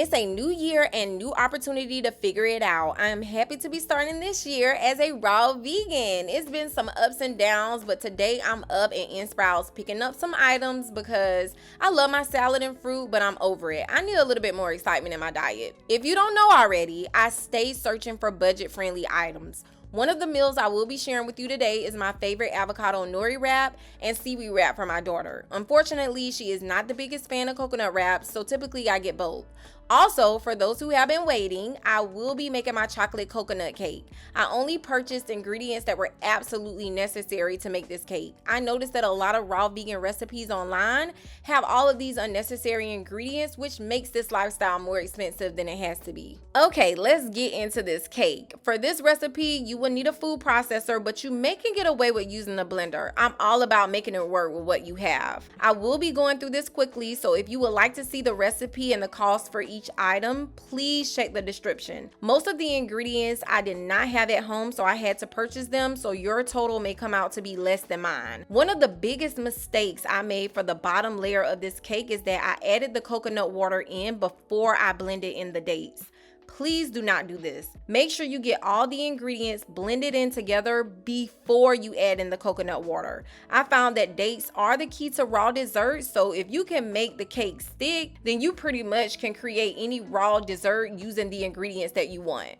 It's a new year and new opportunity to figure it out. I am happy to be starting this year as a raw vegan. It's been some ups and downs, but today I'm up and in Sprouts picking up some items because I love my salad and fruit, but I'm over it. I need a little bit more excitement in my diet. If you don't know already, I stay searching for budget-friendly items. One of the meals I will be sharing with you today is my favorite avocado nori wrap and seaweed wrap for my daughter. Unfortunately, she is not the biggest fan of coconut wraps, so typically I get both. Also, for those who have been waiting, I will be making my chocolate coconut cake. I only purchased ingredients that were absolutely necessary to make this cake. I noticed that a lot of raw vegan recipes online have all of these unnecessary ingredients, which makes this lifestyle more expensive than it has to be. Okay, let's get into this cake. For this recipe, you will need a food processor, but you can get away with using a blender. I'm all about making it work with what you have. I will be going through this quickly, so if you would like to see the recipe and the cost for each item, please check the description. Most of the ingredients I did not have at home, so I had to purchase them, so your total may come out to be less than mine. One of the biggest mistakes I made for the bottom layer of this cake is that I added the coconut water in before I blended in the dates. Please do not do this. Make sure you get all the ingredients blended in together before you add in the coconut water. I found that dates are the key to raw desserts, so if you can make the cake stick, then you pretty much can create any raw dessert using the ingredients that you want.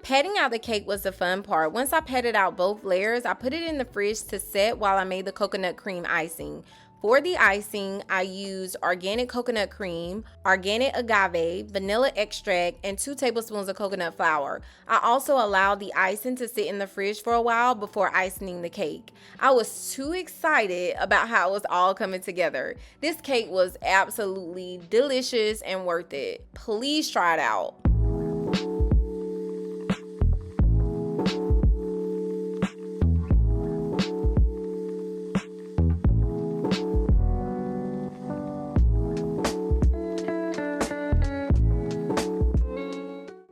Patting out the cake was the fun part. Once I patted out both layers, I put it in the fridge to set while I made the coconut cream icing. For the icing, I used organic coconut cream, organic agave, vanilla extract, and 2 tablespoons of coconut flour. I also allowed the icing to sit in the fridge for a while before icing the cake. I was too excited about how it was all coming together. This cake was absolutely delicious and worth it. Please try it out.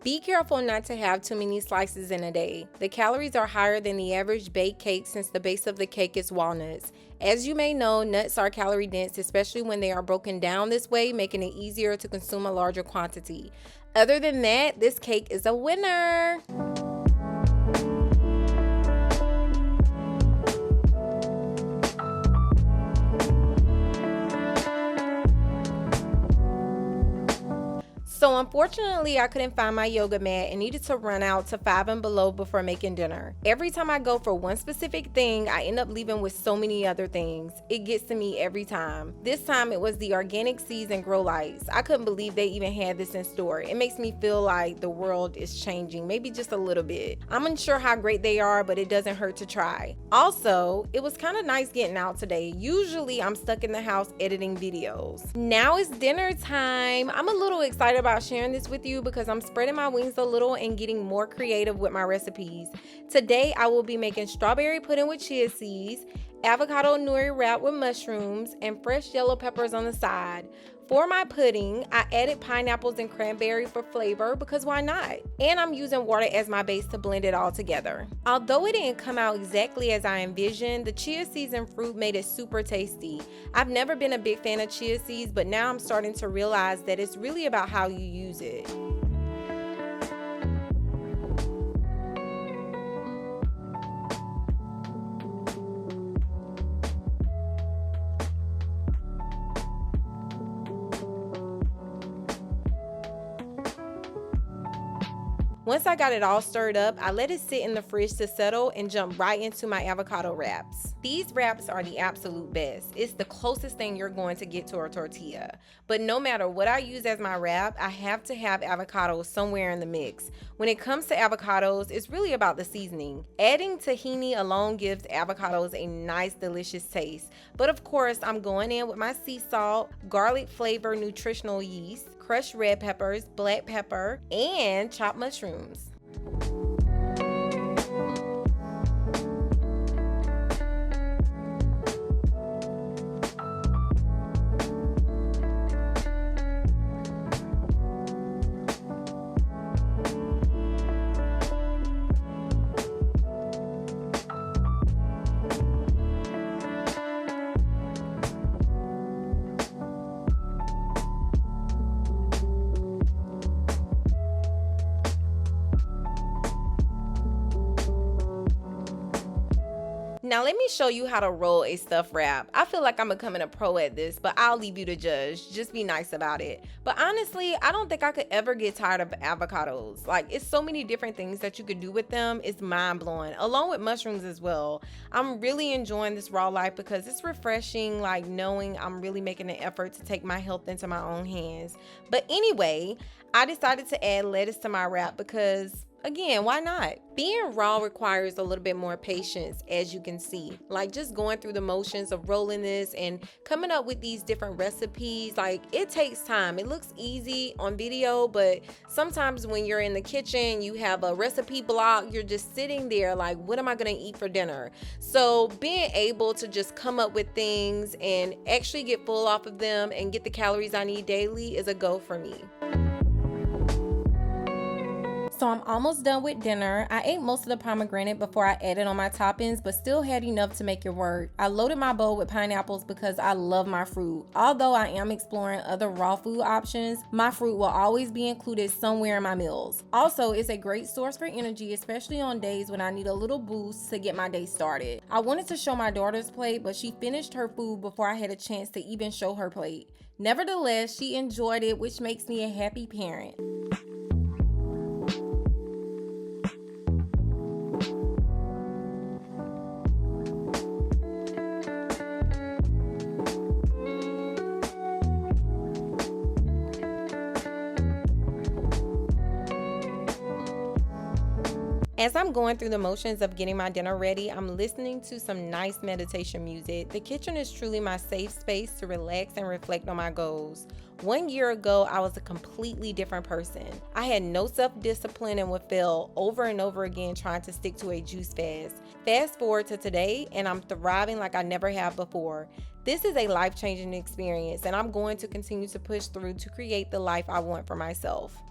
Be careful not to have too many slices in a day. The calories are higher than the average baked cake since the base of the cake is walnuts. As you may know, nuts are calorie dense, especially when they are broken down this way, making it easier to consume a larger quantity. Other than that, this cake is a winner. So unfortunately, I couldn't find my yoga mat and needed to run out to Five and Below before making dinner. Every time I go for one specific thing, I end up leaving with so many other things. It gets to me every time. This time it was the organic seeds and grow lights. I couldn't believe they even had this in store. It makes me feel like the world is changing, maybe just a little bit. I'm unsure how great they are, but it doesn't hurt to try. Also, it was kind of nice getting out today. Usually I'm stuck in the house editing videos. Now it's dinner time. I'm a little excited about sharing this with you because I'm spreading my wings a little and getting more creative with my recipes. Today I will be making strawberry pudding with chia seeds, avocado nori wrap with mushrooms, and fresh yellow peppers on the side. For my pudding, I added pineapples and cranberry for flavor because why not? And I'm using water as my base to blend it all together. Although it didn't come out exactly as I envisioned, the chia seeds and fruit made it super tasty. I've never been a big fan of chia seeds, but now I'm starting to realize that it's really about how you use it. Once I got it all stirred up, I let it sit in the fridge to settle and jump right into my avocado wraps. These wraps are the absolute best. It's the closest thing you're going to get to a tortilla. But no matter what I use as my wrap, I have to have avocados somewhere in the mix. When it comes to avocados, it's really about the seasoning. Adding tahini alone gives avocados a nice, delicious taste. But of course, I'm going in with my sea salt, garlic flavor nutritional yeast, crushed red peppers, black pepper, and chopped mushrooms. Now let me show you how to roll a stuffed wrap. I feel like I'm becoming a pro at this, but I'll leave you to judge. Just be nice about it. But honestly, I don't think I could ever get tired of avocados. Like, it's so many different things that you could do with them. It's mind-blowing, along with mushrooms as well. I'm really enjoying this raw life because it's refreshing, like knowing I'm really making an effort to take my health into my own hands. But anyway, I decided to add lettuce to my wrap because, again, why not? Being raw requires a little bit more patience, as you can see. Like, just going through the motions of rolling this and coming up with these different recipes, like, it takes time. It looks easy on video, but sometimes when you're in the kitchen, you have a recipe block, you're just sitting there like, what am I gonna eat for dinner? So being able to just come up with things and actually get full off of them and get the calories I need daily is a go for me. So I'm almost done with dinner. I ate most of the pomegranate before I added on my toppings, but still had enough to make it work. I loaded my bowl with pineapples because I love my fruit. Although I am exploring other raw food options, my fruit will always be included somewhere in my meals. Also, it's a great source for energy, especially on days when I need a little boost to get my day started. I wanted to show my daughter's plate, but she finished her food before I had a chance to even show her plate. Nevertheless, she enjoyed it, which makes me a happy parent. As I'm going through the motions of getting my dinner ready, I'm listening to some nice meditation music. The kitchen is truly my safe space to relax and reflect on my goals. 1 year ago, I was a completely different person. I had no self-discipline and would fail over and over again trying to stick to a juice fast. Fast forward to today, and I'm thriving like I never have before. This is a life-changing experience, and I'm going to continue to push through to create the life I want for myself.